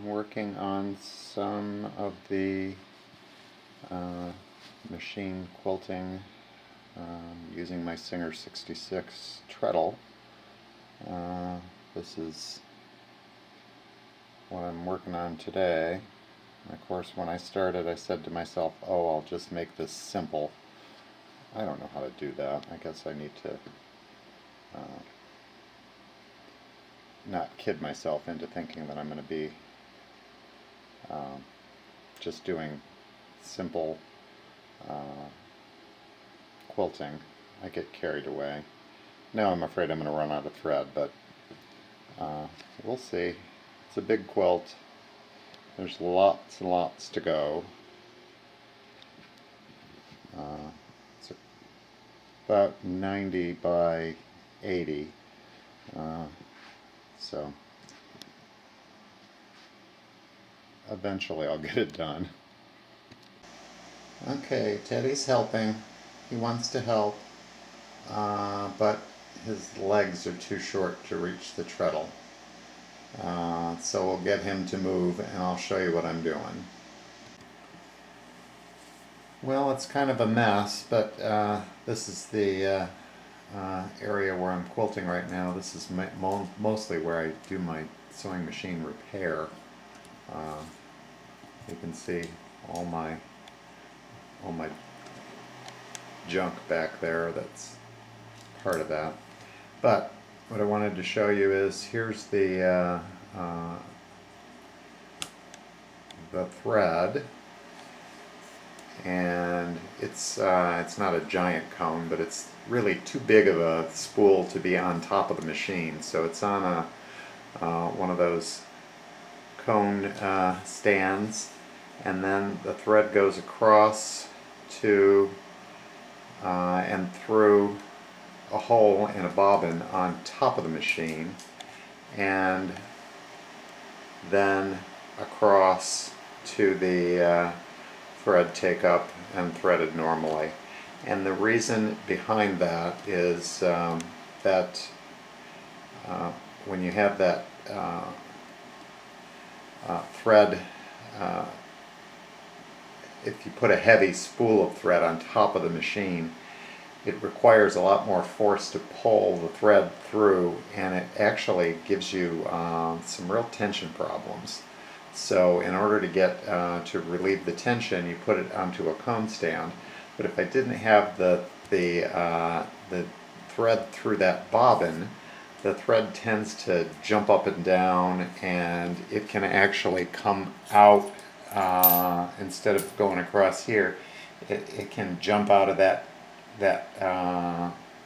working on some of the machine quilting using my Singer 66 Treadle. This is what I'm working on today. And of course, when I started, I said to myself, oh, I'll just make this simple. I don't know how to do that. I guess I need to not kid myself into thinking that I'm going to be just doing simple quilting. I get carried away. Now I'm afraid I'm going to run out of thread, but we'll see. It's a big quilt. There's lots and lots to go. It's about 90 by 80. So eventually I'll get it done. Okay, Teddy's helping. He wants to help, but his legs are too short to reach the treadle. So we'll get him to move and I'll show you what I'm doing. Well, it's kind of a mess, but this is the area where I'm quilting right now. This is mostly where I do my sewing machine repair. You can see all my junk back there. That's part of that. But what I wanted to show you is here's the thread, and it's not a giant cone, but it's really too big of a spool to be on top of the machine. So it's on a one of those cone stands, and then the thread goes across to and through a hole in a bobbin on top of the machine, and then across to the thread take up and threaded normally. And the reason behind that is that when you have that thread, if you put a heavy spool of thread on top of the machine, it requires a lot more force to pull the thread through, and it actually gives you some real tension problems. So in order to get to relieve the tension, you put it onto a cone stand. But if I didn't have the thread through that bobbin, the thread tends to jump up and down, and it can actually come out instead of going across here. It can jump out of that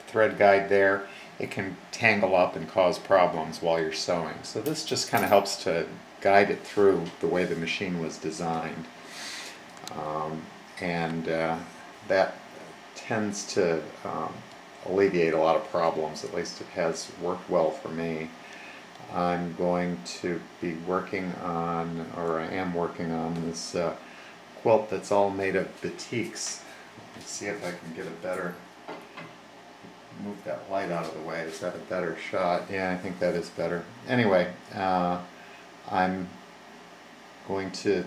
thread guide there. It can tangle up and cause problems while you're sewing. So this just kind of helps to guide it through the way the machine was designed, and that tends to alleviate a lot of problems. At least it has worked well for me. I'm going to be working on, or I am working on, this quilt that's all made of batiks. Let's see if I can get a better, move that light out of the way. Is that a better shot? Yeah, I think that is better. Anyway, I'm going to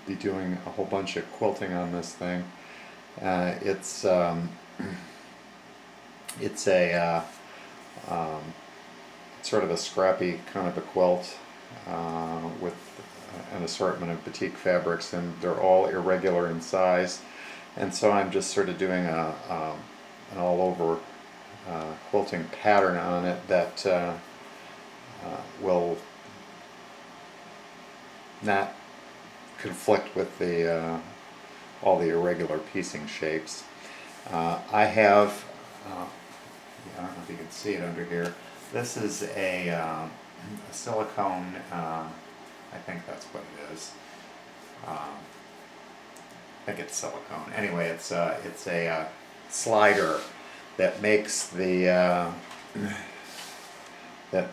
be doing a whole bunch of quilting on this thing. It's a sort of a scrappy kind of a quilt with an assortment of batik fabrics, and they're all irregular in size. And so I'm just sort of doing an all-over quilting pattern on it that will not conflict with the all the irregular piecing shapes. I have, I don't know if you can see it under here, this is a silicone, I think that's what it is. I think it's silicone. Anyway, it's a slider that makes the that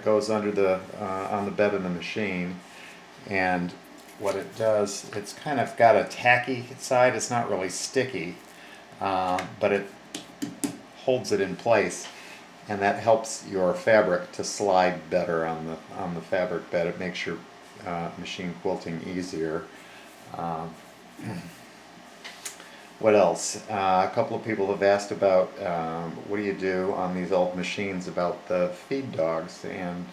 goes under the on the bed of the machine, and what it does, it's kind of got a tacky side. It's not really sticky, but it holds it in place. and that helps your fabric to slide better on the fabric bed. It makes your machine quilting easier. Um, what else? A couple of people have asked about what do you do on these old machines about the feed dogs, and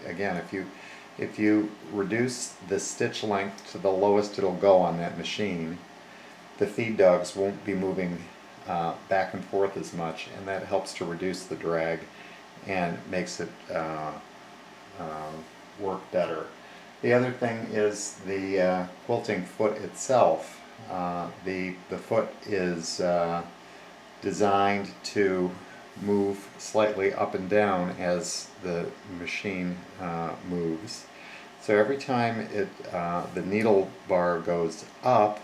again, if you reduce the stitch length to the lowest it'll go on that machine, the feed dogs won't be moving back and forth as much, and that helps to reduce the drag and makes it work better. The other thing is the quilting foot itself. The foot is designed to move slightly up and down as the machine moves. So every time the needle bar goes up,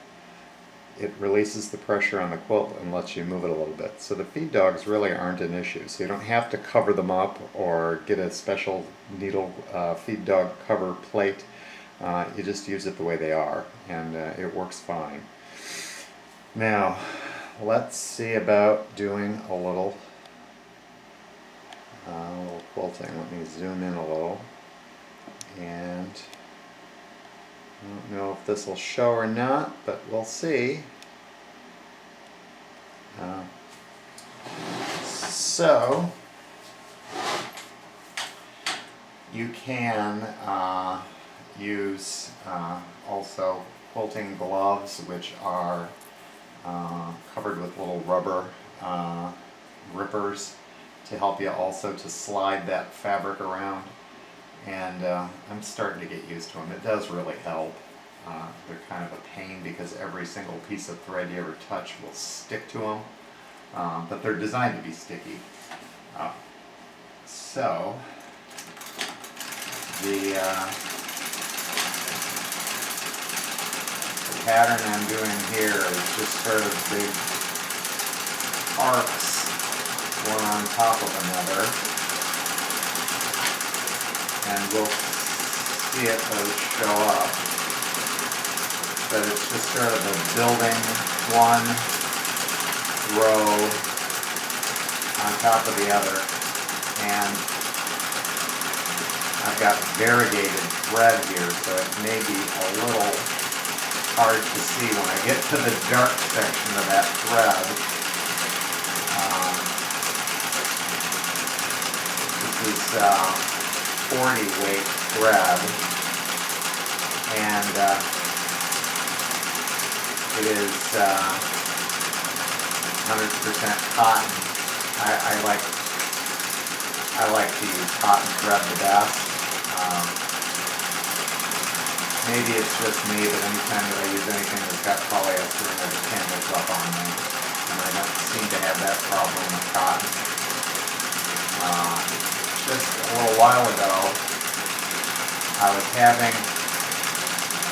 it releases the pressure on the quilt and lets you move it a little bit. So the feed dogs really aren't an issue. So you don't have to cover them up or get a special needle feed dog cover plate. You just use it the way they are, and it works fine. Now, let's see about doing a little quilting. Let me zoom in a little, and I don't know if this will show or not, but we'll see. So you can use also quilting gloves, which are covered with little rubber grippers to help you also to slide that fabric around. And I'm starting to get used to them. It does really help. They're kind of a pain because every single piece of thread you ever touch will stick to them, but they're designed to be sticky. So the pattern I'm doing here is just sort of big arcs, one on top of another. And we'll see if those show up. But it's just sort of a building one row on top of the other. And I've got variegated thread here, so it may be a little hard to see when I get to the dark section of that thread. This is 40 weight thread, and it is 100% cotton. I like to use cotton thread the best. Maybe it's just me, but anytime that I use anything that's got polyester in it, it tangles up on me, and I don't seem to have that problem with cotton. Just a little while ago, I was having,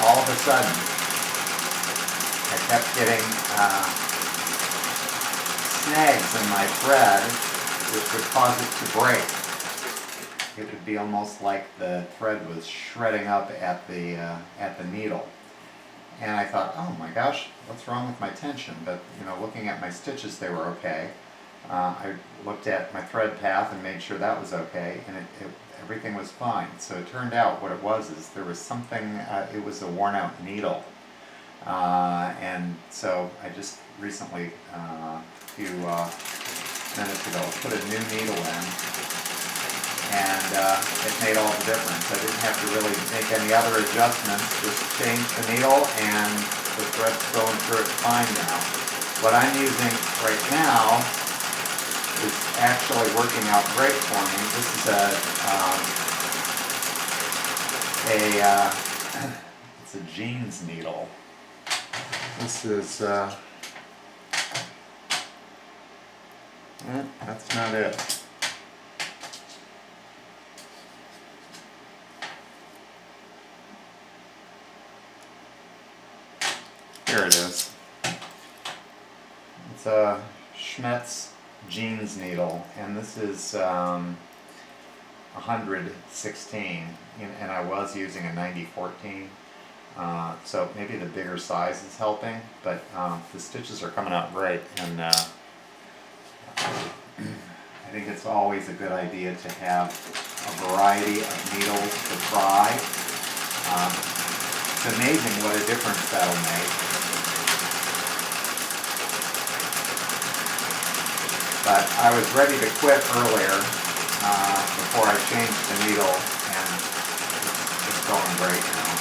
all of a sudden, I kept getting snags in my thread, which would cause it to break. It would be almost like the thread was shredding up at the needle. And I thought, oh my gosh, what's wrong with my tension? But looking at my stitches, they were okay. I looked at my thread path and made sure that was okay, and everything was fine. So it turned out what it was is there was something, it was a worn out needle. And so I just recently, a few minutes ago, put a new needle in, and it made all the difference. I didn't have to really make any other adjustments, just change the needle and the thread's going through it fine now. What I'm using right now is actually working out great for me. This is it's a jeans needle. This is that's not it. Here it is. It's a Schmetz jeans needle, and this is 116, and I was using a 90-14, so maybe the bigger size is helping, but the stitches are coming out great, and I think it's always a good idea to have a variety of needles to try. It's amazing what a difference that'll make. But I was ready to quit earlier before I changed the needle, and it's going great now.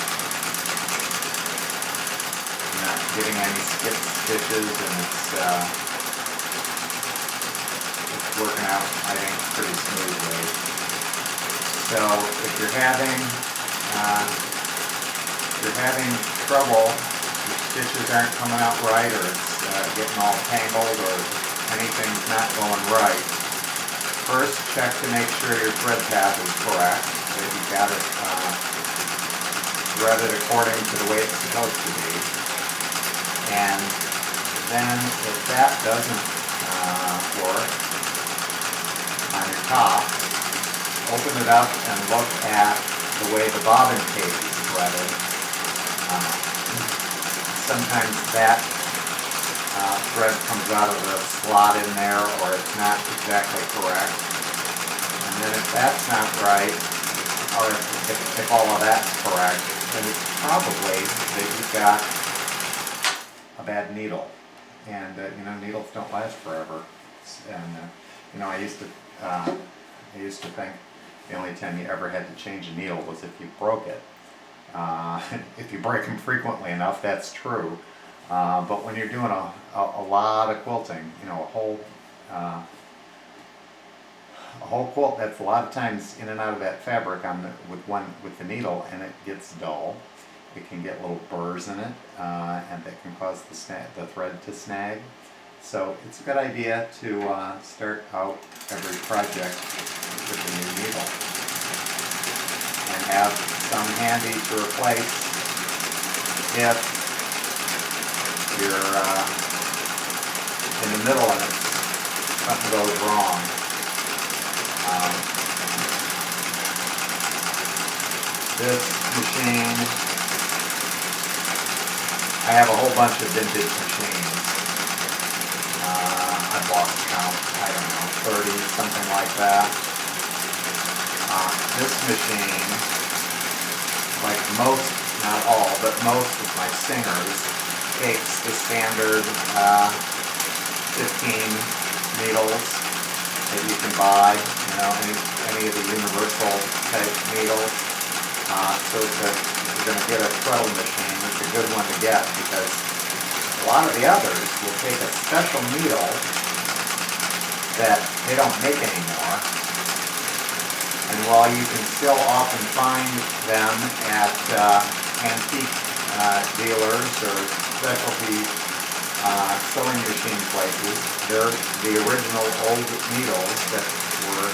I'm not getting any skip stitches, and it's working out, I think, pretty smoothly. So if you're having trouble, your stitches aren't coming out right, or it's getting all tangled, or anything's not going right, first check to make sure your thread path is correct, that you've got it threaded according to the way it's supposed to be. And then if that doesn't work on your top, open it up and look at the way the bobbin case is threaded. Sometimes that thread comes out of the slot in there, or it's not exactly correct. And then if that's not right, or if all of that's correct, then it's probably that you've got a bad needle. And needles don't last forever. And I used to think the only time you ever had to change a needle was if you broke it. If you break them frequently enough, that's true. But when you're doing a lot of quilting, a whole quilt, that's a lot of times in and out of that fabric with the needle, and it gets dull. It can get little burrs in it, and that can cause the thread to snag. So it's a good idea to start out every project with a new needle, and have some handy to replace if you're in the middle and something goes wrong. This machine, I have a whole bunch of vintage machines. I've lost count, I don't know, 30, something like that. This machine, like most, not all, but most of my singers, takes the standard 15 needles that you can buy, any of the universal type needles. So if you're going to get a Treadle machine, it's a good one to get, because a lot of the others will take a special needle that they don't make anymore. And while you can still often find them at antique dealers or specialty sewing machine places, they're the original old needles that were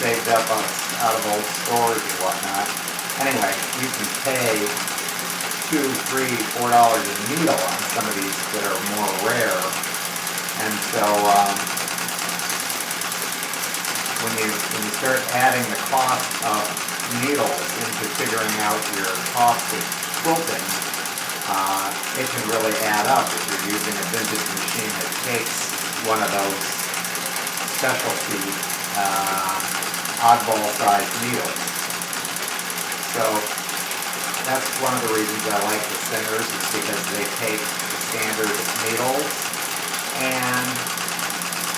saved up out of old stores and whatnot. Anyway, you can pay $2, $3, $4 a needle on some of these that are more rare. And so when you start adding the cost of needles into figuring out your cost of quilting, it can really add up if you're using a vintage machine that takes one of those specialty oddball-sized needles. So that's one of the reasons I like the Singers, is because they take the standard needles, and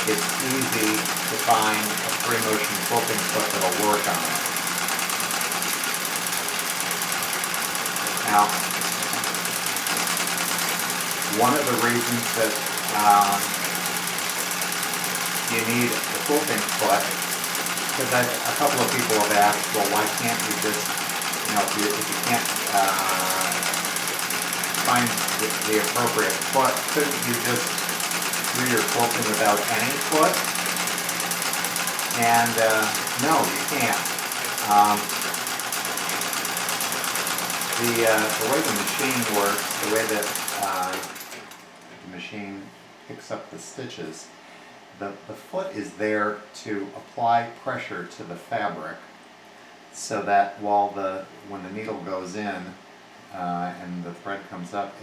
it's easy to find a free motion quilting foot that'll work on it. Now, one of the reasons that you need a quilting foot, because a couple of people have asked, well, why can't you just, if you can't find the appropriate foot, couldn't you just do your quilting without any foot? And no, you can't. The way the machine works, the way that the machine picks up the stitches, the foot is there to apply pressure to the fabric, so that when the needle goes in and the thread comes up,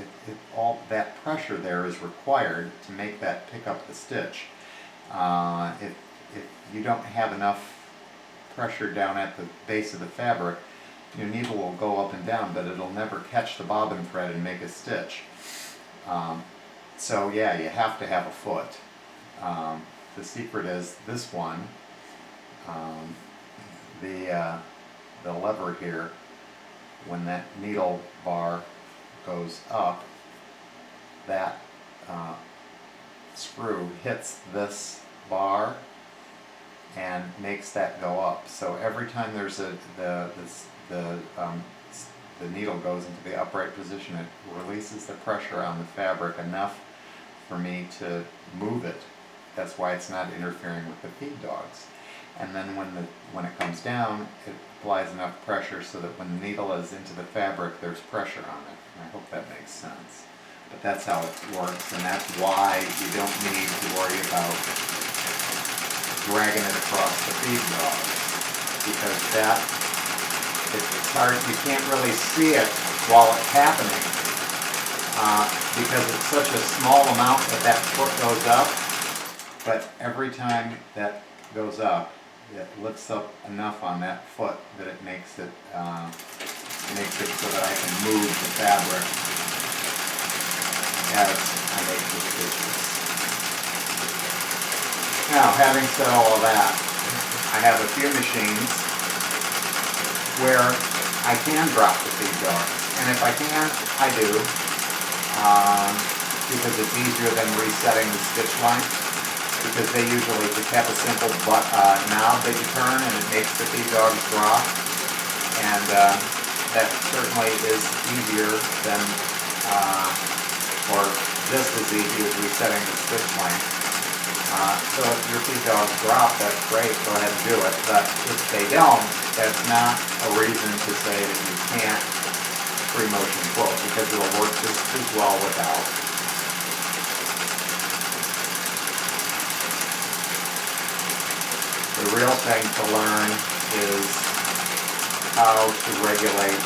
all that pressure there is required to make that pick up the stitch. if you don't have enough pressure down at the base of the fabric, your needle will go up and down, but it'll never catch the bobbin thread and make a stitch. So yeah, you have to have a foot. The secret is this one. The lever here, when that needle bar goes up, that screw hits this bar and makes that go up. So every time there's the needle goes into the upright position, it releases the pressure on the fabric enough for me to move it. That's why it's not interfering with the feed dogs. And then when it comes down, it applies enough pressure so that when the needle is into the fabric, there's pressure on it. I hope that makes sense. But that's how it works, and that's why you don't need to worry about dragging it across the feed dog, because it's hard, you can't really see it while it's happening, because it's such a small amount that foot goes up, but every time that goes up, it lifts up enough on that foot that it makes it so that I can move the fabric as I make the stitches. Now, having said all of that, I have a few machines where I can drop the feed dogs, and if I can, I do, because it's easier than resetting the stitch length, because they usually just have a simple knob that you turn and it makes the feed dogs drop, and that certainly is easier than, or just as easy as resetting the stitch length. So if your feed dogs drop, that's great, go ahead and do it, but if they don't, that's not a reason to say that you can't free motion quilt, because it'll work just as well without. The real thing to learn is how to regulate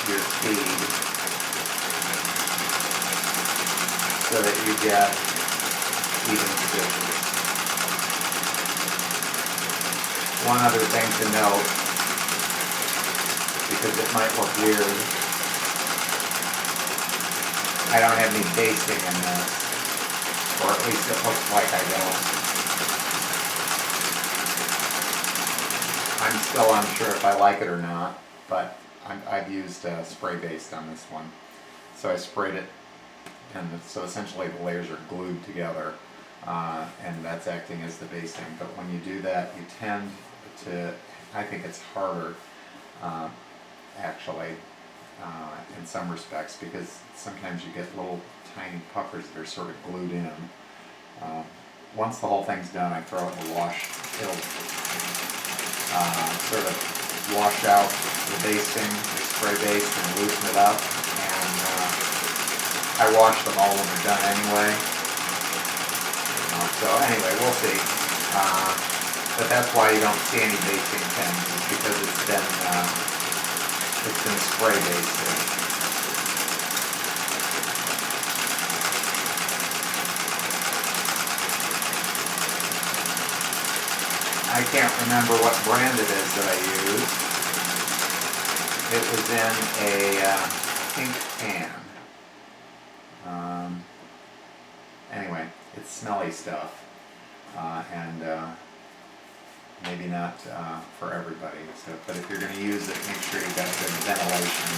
your speed so that you get even stitches. One other thing to note, because it might look weird, I don't have any basting in this, or at least it looks like I don't. I'm still unsure if I like it or not, but I've used spray baste on this one. So I sprayed it, and so essentially the layers are glued together, and that's acting as the basting. But when you do that, you tend to, I think it's harder, actually, in some respects, because sometimes you get little tiny puckers that are sort of glued in. Once the whole thing's done, I throw it in the wash. It'll sort of wash out the basting, the spray baste, and loosen it up. And I wash them all when they're done anyway. So anyway, we'll see. But that's why you don't see any basting pins, is because it's been spray basted. I can't remember what brand it is that I used. It was in a pink can. Anyway, it's smelly stuff, and maybe not for everybody. So, but if you're going to use it, make sure you've got good ventilation.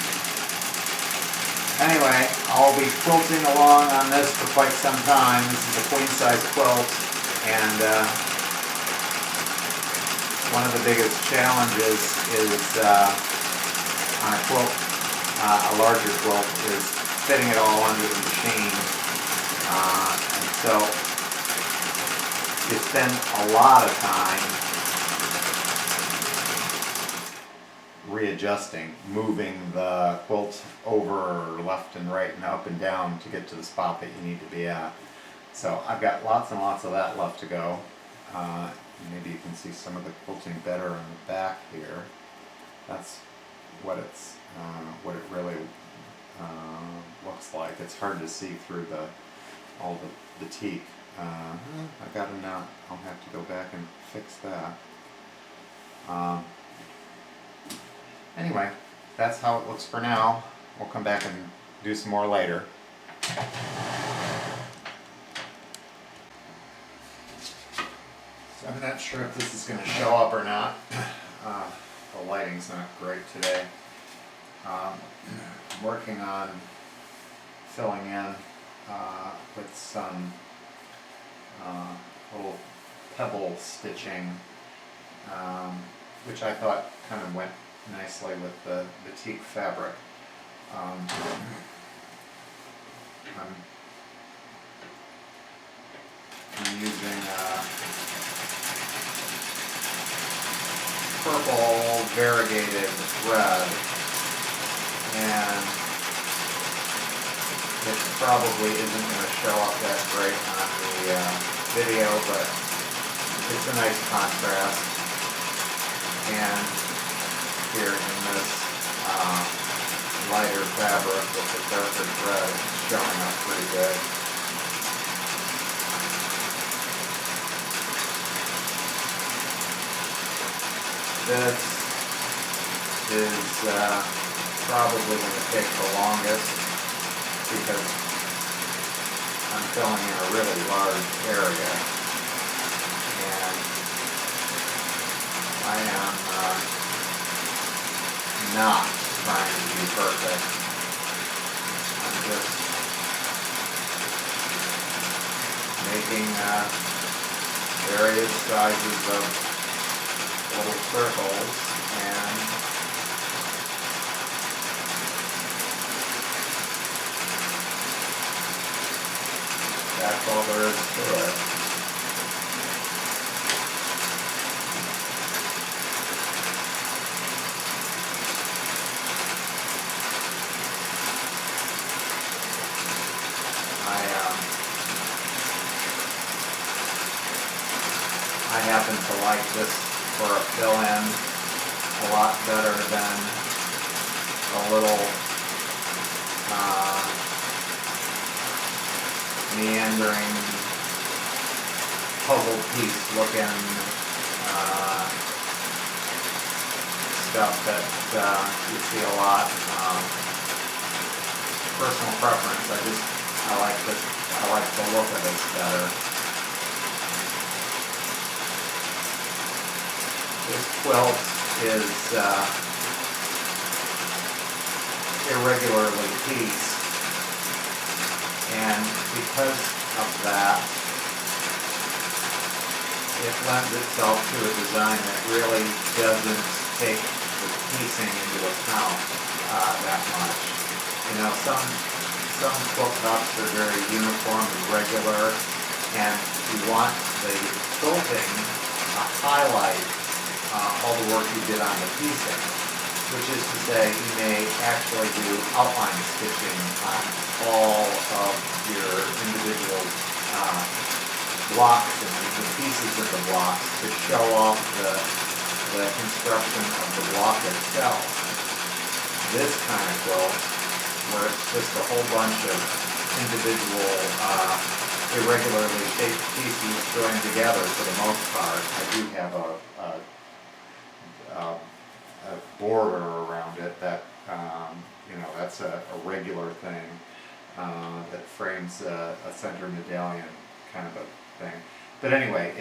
Anyway, I'll be quilting along on this for quite some time. This is a queen size quilt, and one of the biggest challenges is on a quilt, a larger quilt, is fitting it all under the machine. And so you spend a lot of time readjusting, moving the quilt over left and right and up and down to get to the spot that you need to be at. So I've got lots and lots of that left to go. Maybe you can see some of the quilting better on the back here. That's what it's what it really looks like. It's hard to see through all the teak. I got a knot. I'll have to go back and fix that. Anyway, that's how it looks for now. We'll come back and do some more later. So I'm not sure if this is going to show up or not. The lighting's not great today. I'm working on filling in with some little pebble stitching, which I thought kind of went nicely with the Batik fabric. I'm using purple variegated thread, and it probably isn't going to show up that great on the video, but it's a nice contrast. And here in this lighter fabric with the darker thread, it's showing up pretty good. This is probably going to take the longest because I'm filling in a really large area, and I am not trying to be perfect. I'm just making various sizes of little circles, and that's all there is to it. I happen to like this for a fill-in a lot better than a little meandering puzzle piece looking stuff that you see a lot. Personal preference. I like the look of this better. This quilt is irregularly pieced, and because of that, it lends itself to a design that really doesn't take the piecing into account that much. You know, some quilt tops are very uniform and regular, and you want the quilting to highlight all the work you did on the piecing, which is to say you may actually do outline stitching on all of your individual blocks and the pieces of the blocks to show off the construction of the block itself. This kind of quilt, where it's just a whole bunch of individual irregularly shaped pieces joined together for the most part. I do have a border around it that, that's a regular thing that frames a center medallion kind of a thing. But anyway,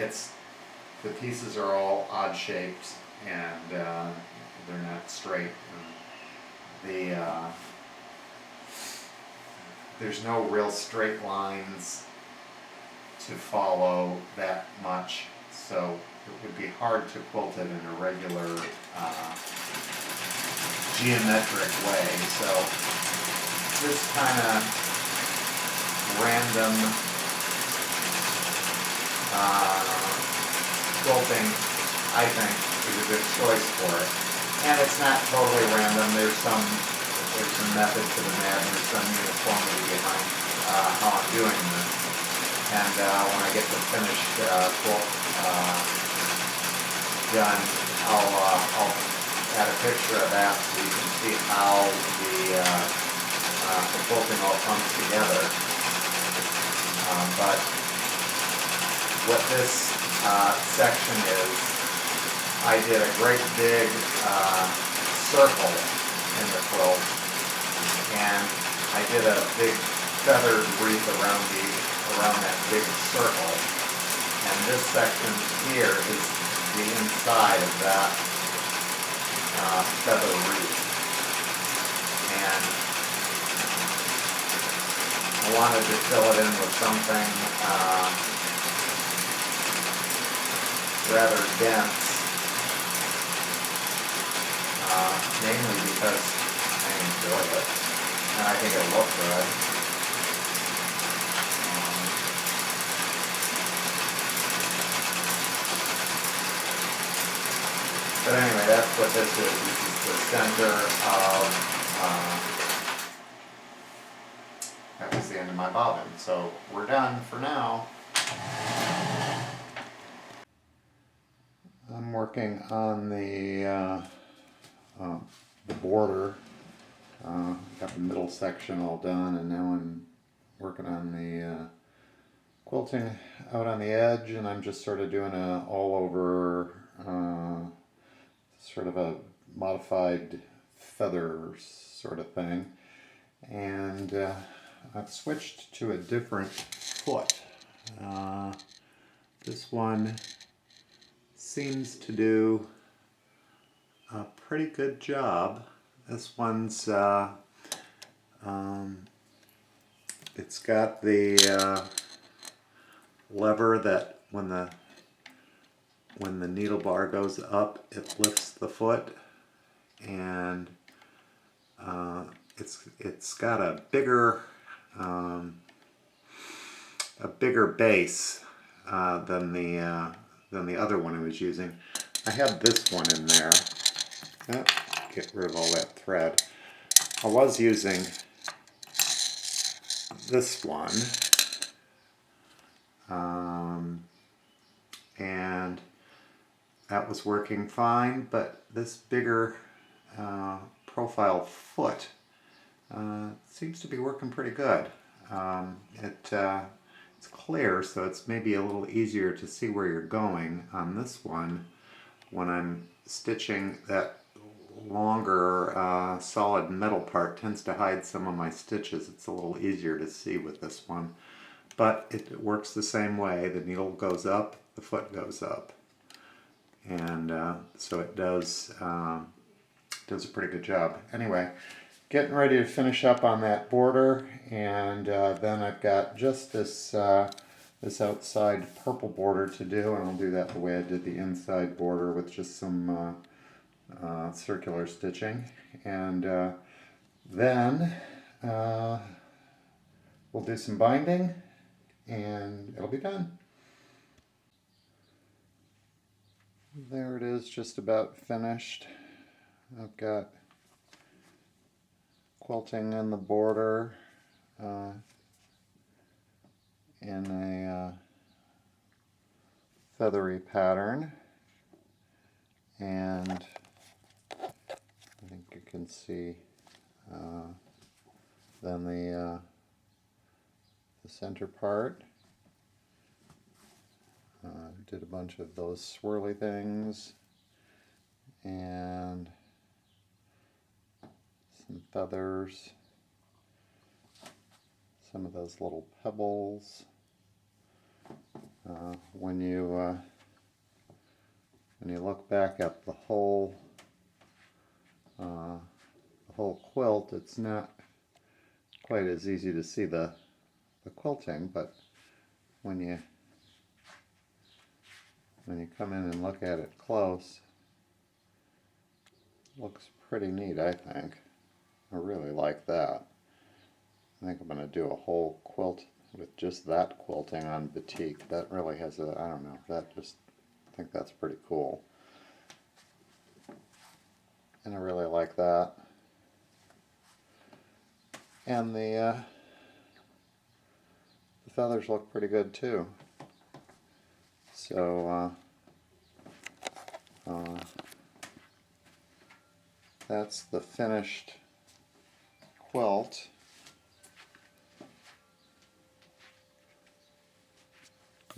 the pieces are all odd shaped, and they're not straight. There's no real straight lines to follow that much, so it would be hard to quilt it in a regular geometric way. So this kind of random quilting, I think, is a good choice for it. And it's not totally random. There's some method to the madness, some uniformity behind how I'm doing this. And when I get the finished quilt done, I'll add a picture of that so you can see how the quilting all comes together. But what this section is, I did a great big circle in the quilt, and I did a big feathered wreath around that big circle. And this section here is the inside of that feather wreath. And I wanted to fill it in with something rather dense, mainly because I enjoy it and I think it looks good. But anyway, that's what this is. This is the center of, that was the end of my bobbin. So we're done for now. I'm working on the border. Got the middle section all done, and now I'm working on the quilting out on the edge, and I'm just sort of doing a all over sort of a modified feathers sort of thing. And I've switched to a different foot. This one seems to do a pretty good job. This one's it's got the lever that when the needle bar goes up, it lifts the foot, and it's got a bigger base than the other one I was using. I had this one in there. Oh, get rid of all that thread. I was using this one, and that was working fine, but this bigger profile foot seems to be working pretty good. It's clear, so it's maybe a little easier to see where you're going on this one. When I'm stitching, that longer solid metal part tends to hide some of my stitches. It's a little easier to see with this one, but it works the same way. The needle goes up, the foot goes up, and so it does a pretty good job. Anyway, getting ready to finish up on that border, and then I've got just this this outside purple border to do, and I'll do that the way I did the inside border with just some circular stitching, and then we'll do some binding and it'll be done. There it is, just about finished. I've got quilting in the border in a feathery pattern, and I think you can see then the center part. Did a bunch of those swirly things and some feathers, some of those little pebbles. When you look back at the whole quilt, it's not quite as easy to see the quilting, but when you come in and look at it close, it looks pretty neat, I think. I really like that. I think I'm going to do a whole quilt with just that quilting on Batik. That really has a, I don't know, I think that's pretty cool. And I really like that. And the feathers look pretty good too. So that's the finished quilt.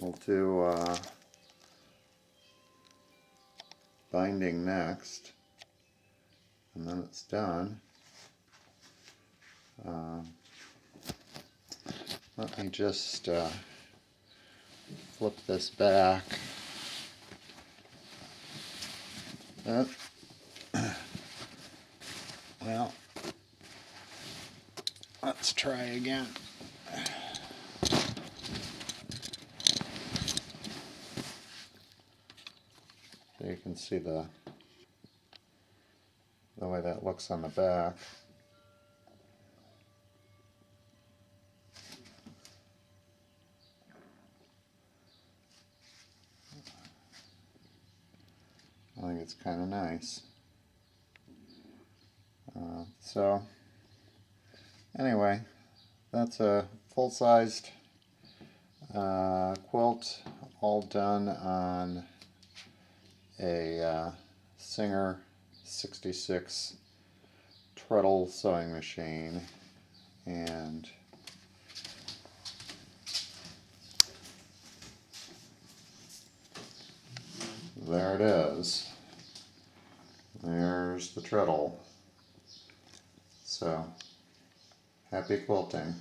We'll do binding next, and then it's done. Let me just flip this back. Well, let's try again. So you can see the way that looks on the back. I think it's kind of nice. So anyway, that's a full-sized quilt, all done on a Singer 66 Treadle sewing machine, and there it is. There's the Treadle. So, happy quilting.